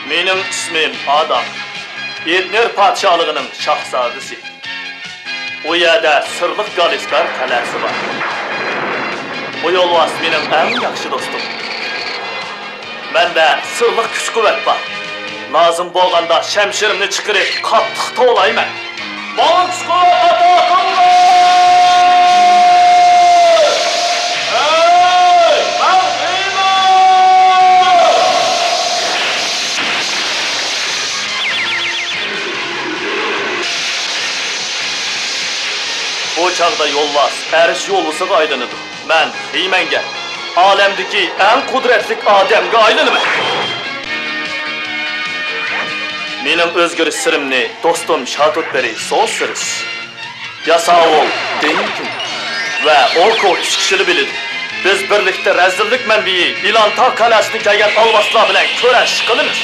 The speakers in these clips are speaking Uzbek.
Mening ismim Adam. Etner padşahlığının şahzadesi. O yerda sırlıq Galiskar qalasi var. Bu yolvas mening eng yaxshi do'stim. Menda sırlıq kuch-quvvat bor. Lazım bo'lganda shamshirimni chiqarib qattiq tovlayman. Manga kuch-quvvat ato qilinglar! Bu çağda yolvas erish yo'llisiga aylanadi. Men Hiymanga olamdagi eng qudratli odamga aylanaman. Mening o'zgarish sirimni do'stim Shatutberi so'zsiz. Yasavul, Denkin va Orko 3 kishini biladi. Biz birlikda razillik manbai Ilantar qalasini kelgan olvaslar bilan kurash qilamiz.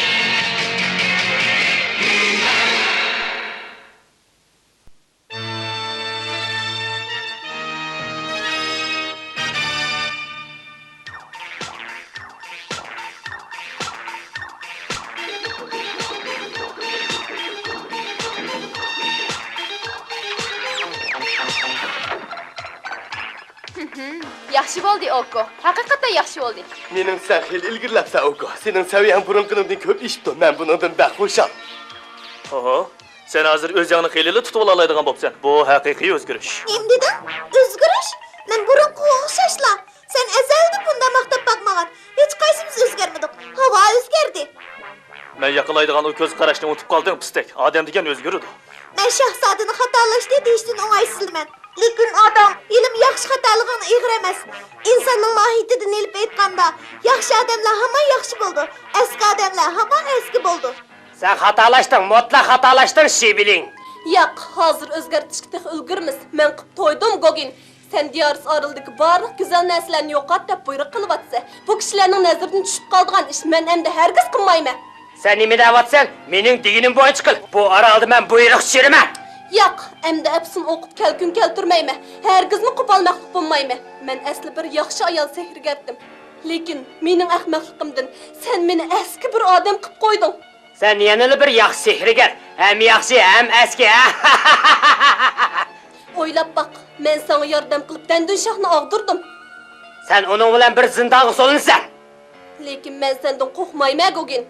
Yaxshi bo'ldi, Oko. Haqiqatan yaxshi bo'ldi. Mening sen xil ilgirlabsan, Oko. Sening saviyang burunqinimdan ko'p eshitdim. Men bundan baxtxusham. Oho, sen hozir o'zingni xilili tutib oladigan bo'psan. Bu haqiqiy o'zgarish. Endi-dan o'zgarish? Men burunqi o'xshashla. Sen azalda bunda maqtab bakmagan. Hech qaysimiz o'zgarmadik. Havo o'zgardi. Men yaqinlaydigan o ko'z qarashni unutib qoldim, pistek. Odam degan o'zgaradi. Men shahzodani xatolashdi deyishdan o'ng'aysizman. Lekin odam ilm yaxshi xatoligini ig'ir emas. Insonning mohiyatidan ilib aytganda, yaxshi odamlar hamon yaxshi bo'ldi. Eski odamlar hamon eski bo'ldi. Sen xatolashding, mutlaq xatolashding, Shibiling. Yo'q, hozir o'zgartirishga ulgurmiz. Men qilib to'ydim, Gogin. Sen diyar orildagi barliq go'zal narsalarni yo'qot deb buyruq qilyapsan. Bu kishilarning nazaridan tushib qolgan ish men endi hargiz qilmayman. Sen nima deyapsan? Mening deginim bo'yicha qil. Bu oralda men buyruq tushiraman. Yo'q, endi apsin o'qib kelkun keltirmayman. Hargizmi qo'polmoqlik bo'lmayman. Men asli bir yaxshi ayol sehrgardim. Lekin mening ahmoqligimdan sen meni eski bir odam qilib qo'yding. Sen yana bir yaxshi sehrgar, ham yaxshi, ham eski. O'ylab baq, men sana yordam qilib dandun shohni og'dirdim. Sen uning bilan bir zindonga solinsan. Lekin men sendan qo'rqmayman, Gogin.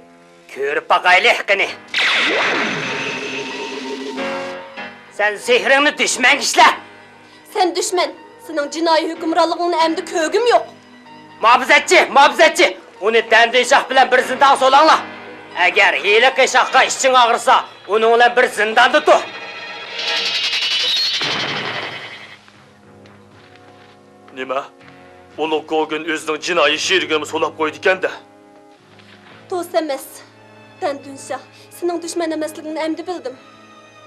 Ko'rib baqaylik qani. Sen sehringni dushman ishla. Sen dushman, sening jinoiy hukmronligingni endi ko'gim yo'q. Muhofizatchi, uni dandishaq bilan bir zindonga solanglar. Agar hiyla qishaqqa ishing og'risa, uning bilan bir zindonda tur. Nima? Ulug' Gogin o'zining jinoiy sherigini solab qo'ydi ekanda. Do'st emas. Dandunshah, sening dushman emasligingni endi bildim.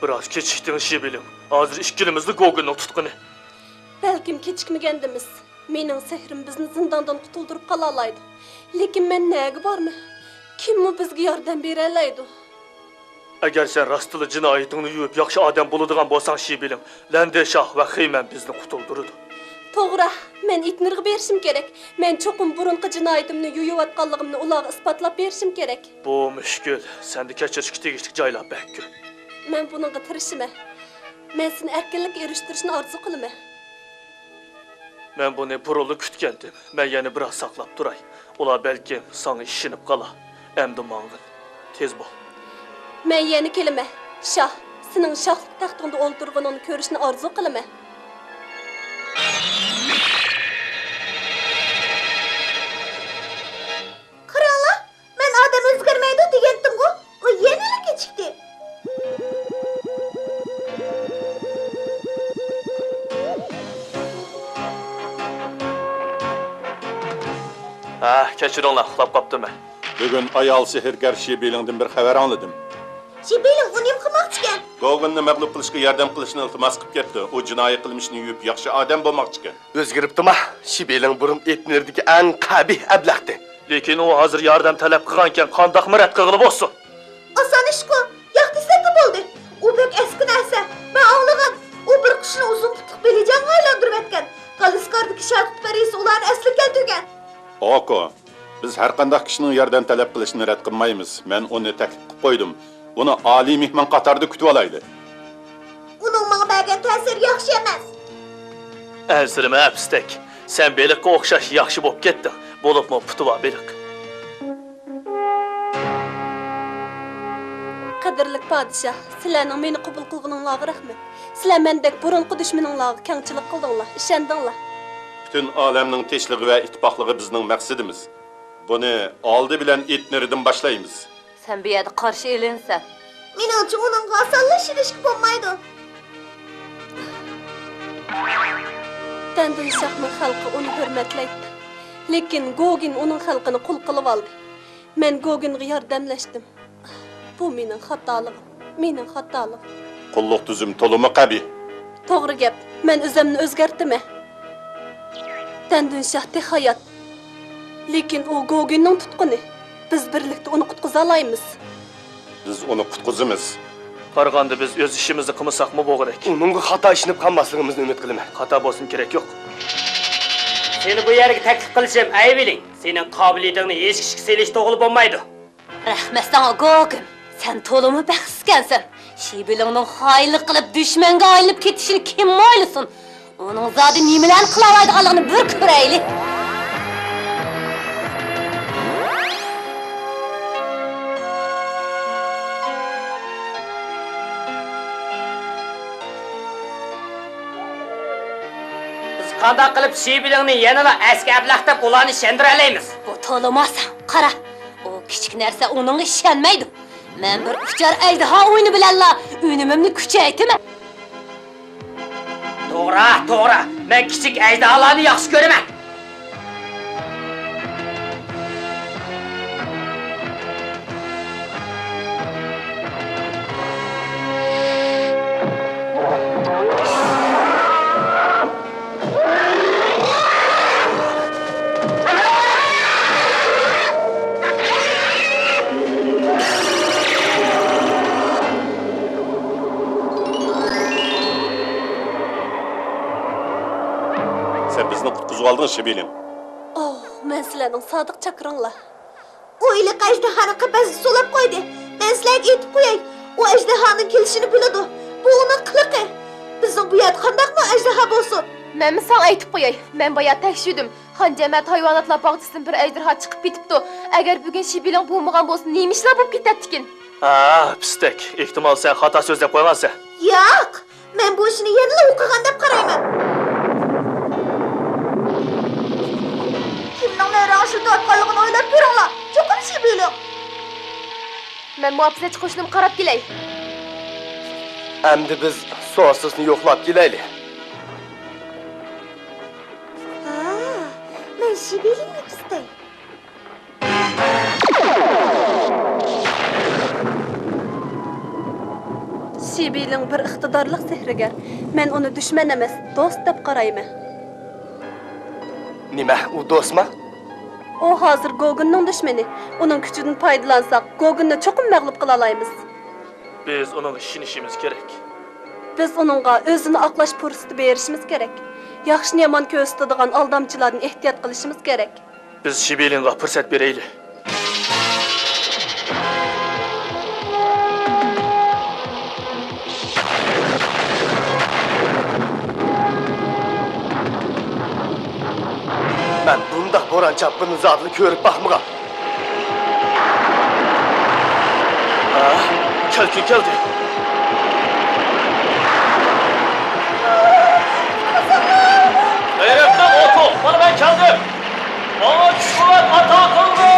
Biroz kechikding Shibiling. Hozir ikkilimizni Goginning tutqini. Balkim kechikmagandimiz. Mening sehrim bizni zindondan qutuldirib qola oladi. Lekin men nega bormi? Kim bizga yordam bera oladi? Agar sen rostli jinoyatingni yuvib yaxshi odam bo'ladigan bo'lsang Shibiling, Landeshah va Xiyman bizni qutuldiradi. To'g'ri, men itnirg'i berishim kerak. Men cho'qim burunqi jinoyatimni yuyayotganligimni ularga isbotlab berishim kerak. Bu mushkul. Seni kechirishga tegishli joylar bakki. Men buningga tirishiman. Men seni erkinlikka erishtirishni orzu qilaman. Men buni buruli kutgandim. Men yana biroz saqlab turay. Ular balkim sana ishinib qolar. Endi mang'il. Tez bo'l. Men yana kelaman. Shoh, sening shohlik taxtingda o'ltirganingni ko'rishni orzu qilaman. Qaranglar, men odam o'zgarmaydi degandim-ku. U yana kechikdi. Kechiringlar, uxlab qolibdim men. Bugun ayol sehrgar Shibilingdan bir xabar oldim. Shibiling uni nima qilmoqchi ekan? Goginni mag'lub qilishga yordam qilishni iltimos qilib ketdi. U jinoiy qilmishni yuvib yaxshi odam bo'lmoqchi ekan. O'zgaribdimi? Shibiling burun etnirdagi eng qabih ablaqdi. Lekin u hozir yordam talab qilgan ekan, qandoq mirat qilib bo'lsin? Oson ish-ku. Yaxtisida bo'ldi. U bek eski narsa. Men anglagan. U bir qushni uzun qutib belijonga aylantirib etgan. Galiskardagi Shatutberi ularni asli keltirgan. Oko, Biz har qanday kishining yordam talab qilishini rad qilmaymiz. Men uni taklif qilib qo'ydim. Uni oliy mehmon qatorida kutib olayli. Uning menga bergan ta'siri yaxshi emas. Ərzirmə pistek. Sen belikə oxşaş yaxşı bob getdin. Bolubmu putuva belik. Qadrlik padişah, sizlarning meni qabul qilganingizga rahmat. Sizlar mendek burunqi dushmaninglarga kengchilik qildinglar, ishondinglar. Bütün alemning tinchlig'i va ittifoqligi bizning maqsadimiz. Buni oldi bilan etniridan boshlaymiz. Sen bir yerdə qarşı elinsən. Menimcha uningga osonlashtirishga bo'lmaydi. Tandın şahның xalqi onu hürmetlaydi. Lekin Gogin onun xalqini qul qilib oldi. Men Goginga yordamlashdim. Bu mening xatoligim, mening xatoligim. Qulluq tuzum to'limi qabi. To'g'ri gap. Men o'zimni o'zgartdim. Tandın şah hayat. Lekin o Goginning tutquni. Biz birlikda uni qutqiza olamiz. Biz uni qutqizamiz. Qarğanda biz öz işimizni qılmasaqmı bu gerek. Uningga xato ishinib qolmasligimizni umid qilaman. Xata bo'lsin kerak yo'q. Seni bu yerga taklif qilishim aybiling. Sening qobiliyatingni hech kishi selish to'g'ri bo'lmaydi. Rahmat sana Gogin. Sen tolumu baxsizkansan. Şibilingning xoinlik qilib dushmanga aylanib ketishini kim mo'ylasin? Uning zodi nimalarni qilaoladiganligini bir ko'raylik. Qanday qilib Şibilingni yanada askablaqtab ularni shandira olamiz? Bu tolumasa. Qara. O kichik narsa uning ishonmaydi. Men bir uchar ejderha o'yini bilanla unimimni kuchaytiraman. To'g'ri. Men kichik ejderhalarni yaxshi ko'raman. Sen bizni qutqizib olding, Shibilim. Oh, men sizlarning sodiq chaqringlar. U iliq ajdahani qafasga solib qo'ydi. Men sizlarga aytib qo'yay, u ajdahaning kelishini biladi. Bu uning qiliqi. Bizning bu yerda qandaqmi ajdaha bo'lsin? Men sana aytib qo'yay. Men boya tekshirdim. Xanjamat hayvonotlar bog'chisidan bir ejderha chiqib ketibdi. Agar bugun Shibiling bo'lmagan bo'lsa, nima ishlar bo'lib ketadi-kin? Pistek. Ehtimal sen xato so'zlab qo'ygansan. Yo'q, men bu ishni yana o'qigan deb qarayman. Kimning rashida otqanligini o'ylab ko'ringlar. Cho'qim Shibiling. Men muhofizachi qo'shnim qarab kelay. Endi biz so'rsizni yo'qlab kelaylik. Men Shibilingni qistay. Shibiling bir iqtidorli sehrigar. Men uni dushman emas, do'st deb qarayman. Nima, u do'stmi? O hozir Goginning dushmani. Uning kuchidan foydalansak, Goginni cho'qim mag'lub qila olamiz. Biz uning ishonishimiz kerak. Biz uningga o'zini oqlash fursati berishimiz kerak. Yaxshini yomon ko'rsatadigan aldamchilardan ehtiyot qilishimiz kerak. Biz Shibilingga fursat beraylik. Ben bundaq bo'ron chapini zotni ko'rib baxmagan. Keldi. Gayretli otu, bana ben geldim. Bana kuvvet hata kıldı.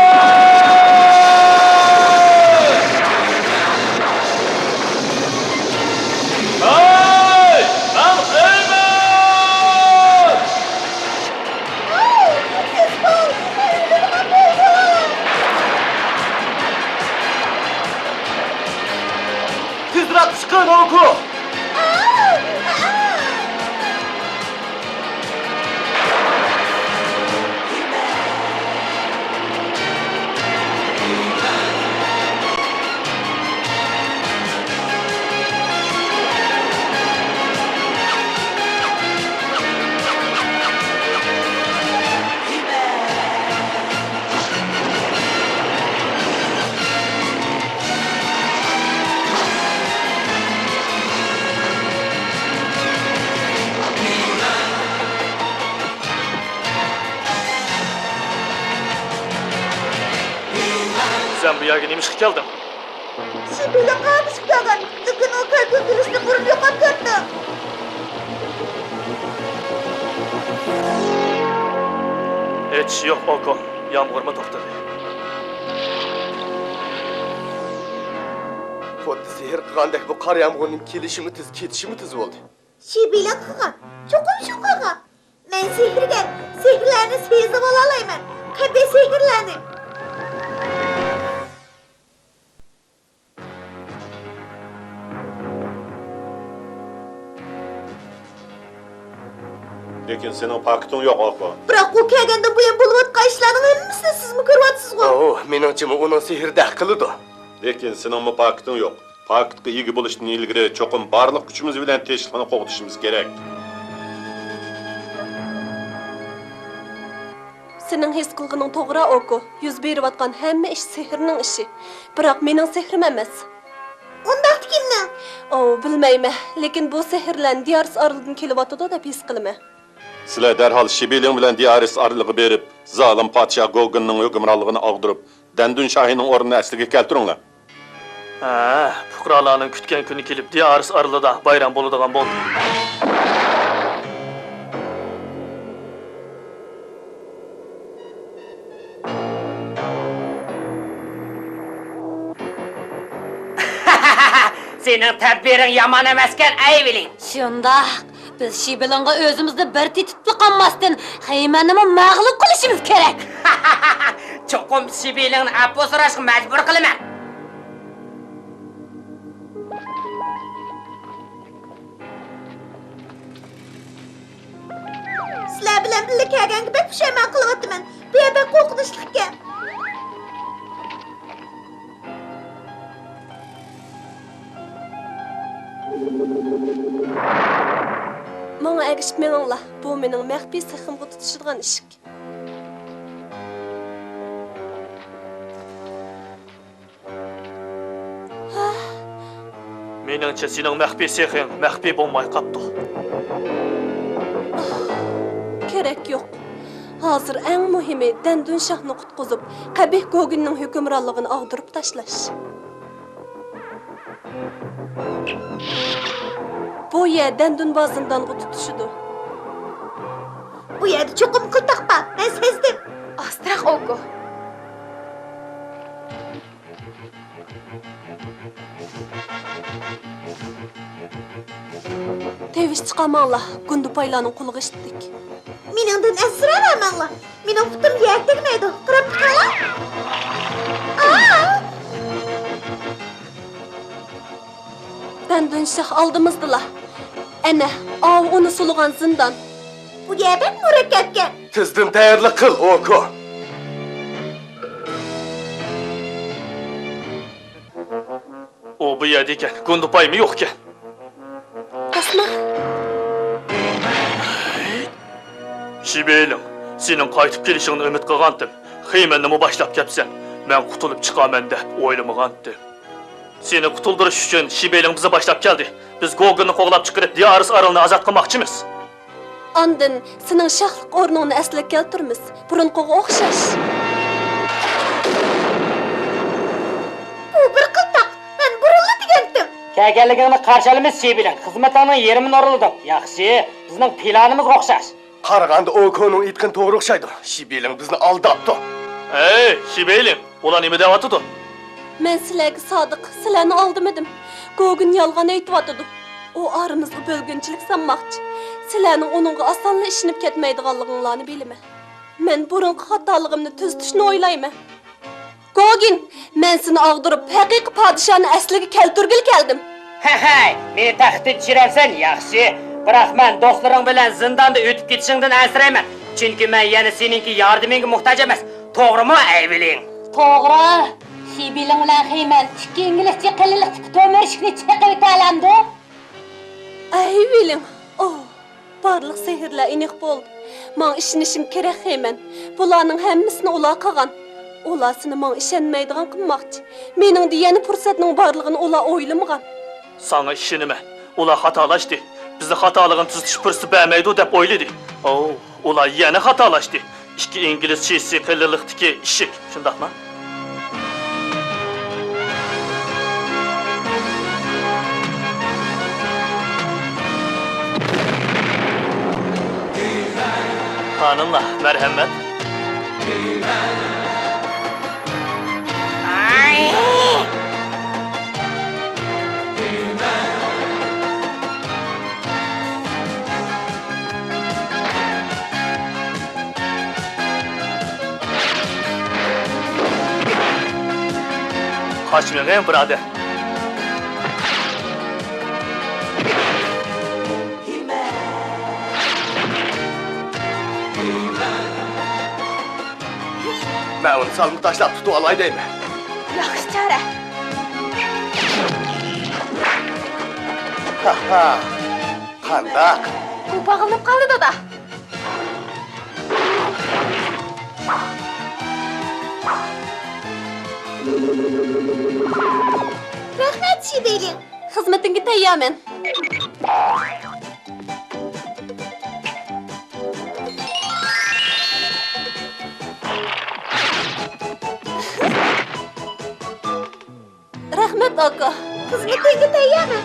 Hey! Ben Heymen! Tezrat çıkın oku! Sen bu yerge neymiş geldin? Şibiyle kalmışıp kalgan. Lekin o kalkın girişini burun yokat kötü. Hiç yok Oko. Yağmurma to'xtadi. Xuddi sehr qilgandek bu qor yomg'irning kelishimi tez, ketishimi tez bo'ldi. Şibiyle kılgan. Çokum şu kılgan. Ben sehirgen. Sehirlerini sezip olalayman. Kabe sehirlerini. Lekin senin paketin yok Oko. Bırak o kelgende bu yan buluvat kayışlarının hemmisini siz mi kırvatsız o? Oh, meningcha uning sehrda qiladi. Lekin senin bu paketin yok. Paketga ega bo'lishdan ilgari cho'qim barliq kuchimiz bilan teshlikni qo'g'dishimiz kerak. Senin his kılgının toğra oku. Yüz berip atkan hemme iş sehirinin işi. Bırak menin sehrim emes. Ondak kimden? Bilmeyme. Lekin bu sehirlen diyarız arıldın kelivatıda da pis kılme. Sizlar darhol Shibeling bilan Diyaris araligi berib, zolim podshoh Goginning hukmronligini og'dirib, Dandun shohining o'rnini asliga keltiringlar. Ha, fuqarolarning kutgan kuni kelib, Diyaris aralida bayram bo'ladigan bo'ldi. Senin tedbirin yaman emasken Eyvilin. Şundaq, biz Şibilingga özümüzni bir titibli qanmasdan Xeymanni mag'lub qilishimiz kerak. Çokum Shibilingni appo so'rashga majbur qilaman. Sizler bilen birlikte kelgenge bek pişayman kılıvatıman. Bu yer bek korkunçluk ki. Bana erişip meningla. Bu mening mehbi sehrimga tutuşadigan ishik. Meningcha sening maxfiy sehring maxfiy bo'lmay qapti. Gerek yok. Hazır en muhimi Dandun şahını qutquzib, Qabih Goginning hukmronligini og'dirib tashlash. Bu yer Dandun bazındanğı tutuşudu. Bu yerde çokum kıltak bak. Ben sezdim. Astrak oku. Teviş çıqamanla, Gundupaylarning quligi eshitdik. Meningden esiremem la. Mening putum yer tegmeydi. Kırıp kala. Dandun şah aldımızdılar. Ana, onu sulugan zindan. Bu yer bek mürekkepken. Tezdan tayyorlik qil, Oko. O bu yerda ekan, Gundupaymi yo'q ekan. Asma, Shibeling, sening qaytib kelishingni umid qilgandim. Xeymanni boshlab kelibsan. Men qutulib chiqaman deb o'ylamagandim. Seni qutuldirish uchun Shibeling bizni boshlab keldi. Biz Goginni qo'g'lab chiqarib Diyaris aralini ozod qilmoqchimiz. andın sening şahlik o'rningni asliga keltirmiz. Burunqiga o'xshash. Bu bir kıltak. Ben burunlu digendim. Kelganligingni qarshalaymiz Shibiling. Xizmatingning yerimini o'rladim. Yaxshi, bizning planimiz o'xshash. Qaraganda Oko'ning aytgan to'g'ri o'xshaydi. Shibeling bizni aldabdi. Ey, Shibeling, ular nima deyapti? Men sizlarga sodiq, sizlarni aldimidim. Gogin yolg'on aytyotidu. O aramızga bölgünçilik sanmoqchi. Sizlarning onunga osonla ishinib ketmaydiganliginglarni bilime. Men burunqi xatoligimni tuzatishni o'ylayman. Gogin, men seni og'dirib, haqiqiy podshohni asliga keltirgil keldim. Hey, meni taxtga tushirasan, yaxshi. Biroq men do'stlaring bilan zindonda o'tib ketishingdan ansirayman. Chunki men yana seninki yordamingga muhtoj emas. To'g'rimi, Eyvilin? To'g'ri. Shibiling bilan Xeyman ikki inglizcha qiliqlik to'mirishni chiqib o'talamdi. Eyvilin, barliq sehrlar iniq bo'ldi. Men ishonishim kerak Xeyman. Bularning hammasini ular qilgan. Ular seni men ishonmaydigan qilmoqchi. Mening degani fursatning borlig'ini ular o'ylamagan. Sana ishonaman. Ular xatolashdi. Bizni xatoligini tuzatish fursati bermaydi deb o'yladi. Ular yana xatolashdi. Ikki inglizcha qiliqlikdagi ishik, shundaqmi? Amanınla, merhamet. Kaçmayın birader. Ben onu salmı taşlap tutup alay değil mi? Yaxşı çare. Ha ha. Kandak. Bu bağlanıp kaldı da. Rahmet Şibelim. Xizmetingi tayyamen. Rahmet aka. Xizmetingi tayyormi?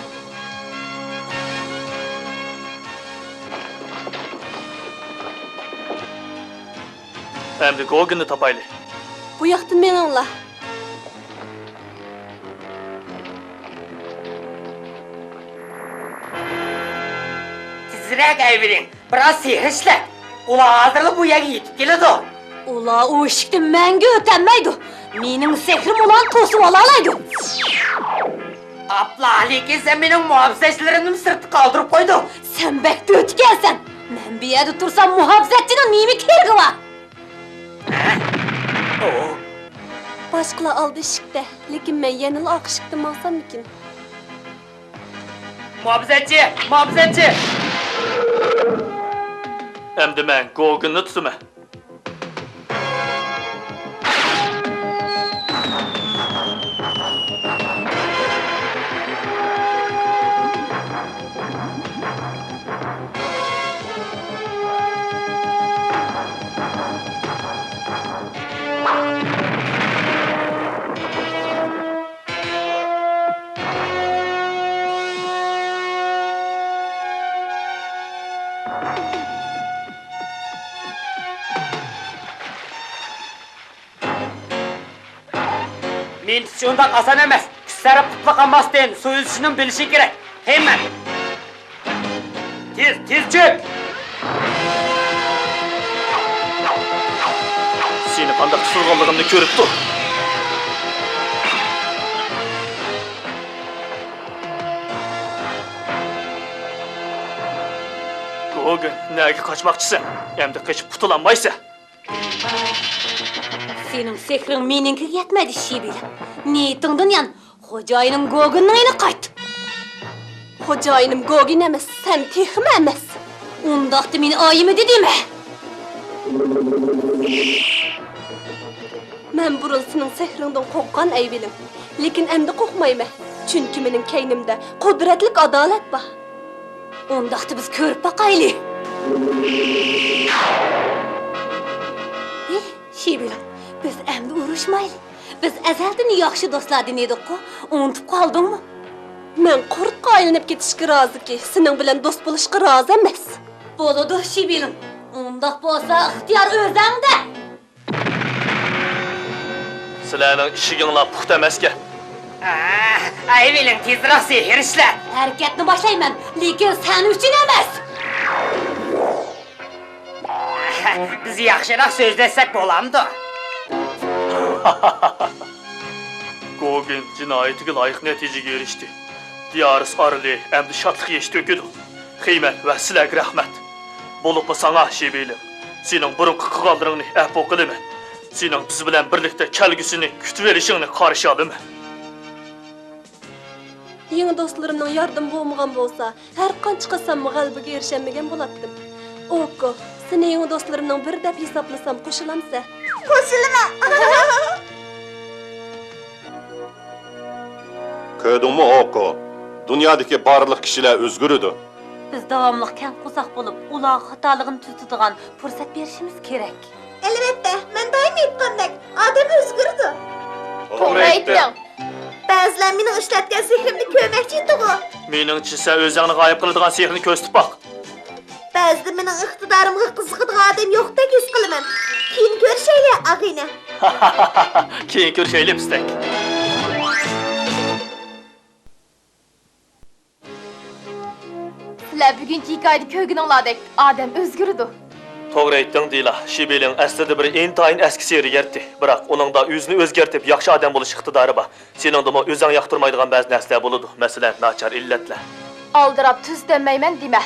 Endi Goginni tapaylı. Bu yoqdan meni angla. Tizrek aybiling. Biraz sehr işlet. Ula hazırlı bu yerga yetib keladi. Ula o eshikni menga o'tolmaydi. Mening sehrim ulan to'sib ola oladi. Abla, lekin sen mening muhabbetçilerimni sirtib qoldirib qo'yding. Sen bekda o'tgansan. Men bu yerda tursam muhabbatchining nima keragi bor? Başqalar aldı eshikda, lekin men yanıla oq eshikdan mansamikin. Muhabbetçi. Endi men Goginni tutuma. Men shundoq oson emas. Kuchlari qutlaqanmasdan so'yilishini bilishi kerak. Hemen. Tez cho'k. Seni qanday qisirganligimni ko'rib tur. Gogin, nega qochmoqchisan? Endi qochib qutulanmaysan. Sening sehring meningkiga yetmadi Shibil. Niyetingdan yan xo'jayining Goginni qayt. Xo'jayinim Gogin emas, sen texim emas. Undaqda meni oyimi dedimi? Men burun sening sehringdan qo'rqqan aybilim. Lekin endi qo'rqmayman. Chunki mening keynimda qudratlik adolat bor. Undaqda biz ko'rib baqayli. Shibil, biz endi urushmaylik. Biz azaldan yaxshi do'stlardan edik-ku. Unutib qoldingmi? Men qurtqa aylanib ketishga roziki, sening bilan do'st bo'lishga rozi emas. Bo'ladi Shibilim. Undaq bo'lsa ixtiyor o'zingda. Sizlarning ishiginglar puxta emasga. Aybiling, tezroq sehr ishlat. Harakatni boshlayman, lekin sen uchun emas. Biz yaxshiroq so'zlashsak bo'lamdi. Gogin jinoyatiga loyiq natijaga erishdi. Diyaris Arli endi shodlik yesh to'kidi. Qiymat va sizlarga rahmat. Bo'lib sana Shibilim. Sening burunqi qilganlaringni afv qilaman. Sening biz bilan birlikda kelgusini kutib olishingni qarshi olaman. Yeni do'stlarimning yardım bo'lmagan bo'lsa, har qancha qilsam g'alabaga erishamagan bo'lardim. Oko, seni yeni do'stlarimning biri deb hisoblasam qo'shilamsa. Qo'shilaman. Ko'rdingmi Oko? Dunyodagi barliq kishilar o'zgaradi. Biz davomli kan qo'saq bo'lib, ular xatoligini tuzadigan fursat berishimiz kerak. Albatta, men doim aytgandek, odam o'zgardi. To'g'ri aytding. Ba'zilar mening ishlatgan sehrimni ko'rmoqchi edi-ku. Meningcha sen o'zingni g'oyib qiladigan sehrni ko'rsatib boq. Ba'zida mening iqtidorimga qiziqadigan odam yo'qdek his qilaman. Keyin ko'rishaylik, og'ayni. Keyin ko'rishaylik istak. Sizlar bugungi hikoyada ko'rganinglardek odam o'zgaradi. To'g'ri aytding Dila. Shibeling aslida bir intayin eski serigerdi. Biroq uningda o'zini o'zgartib yaxshi odam bo'lish iqtidori bor. Seningdimi o'zing yoqtirmaydigan ba'zi narsalar bo'ladi. Masalan, nachar illatlar. Aldirab tuz demayman dema.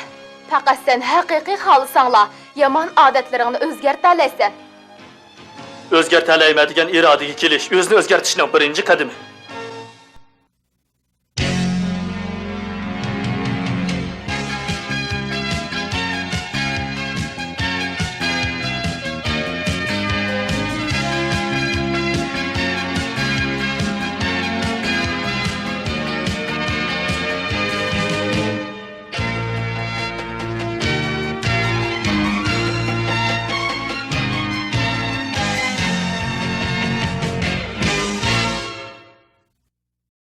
Faqat sen haqiqiy xohlasanglar, yomon odatlaringni o'zgartirasan. O'zgartiralayman degan irodaga kelish o'zini o'zgartirishning birinchi qadami.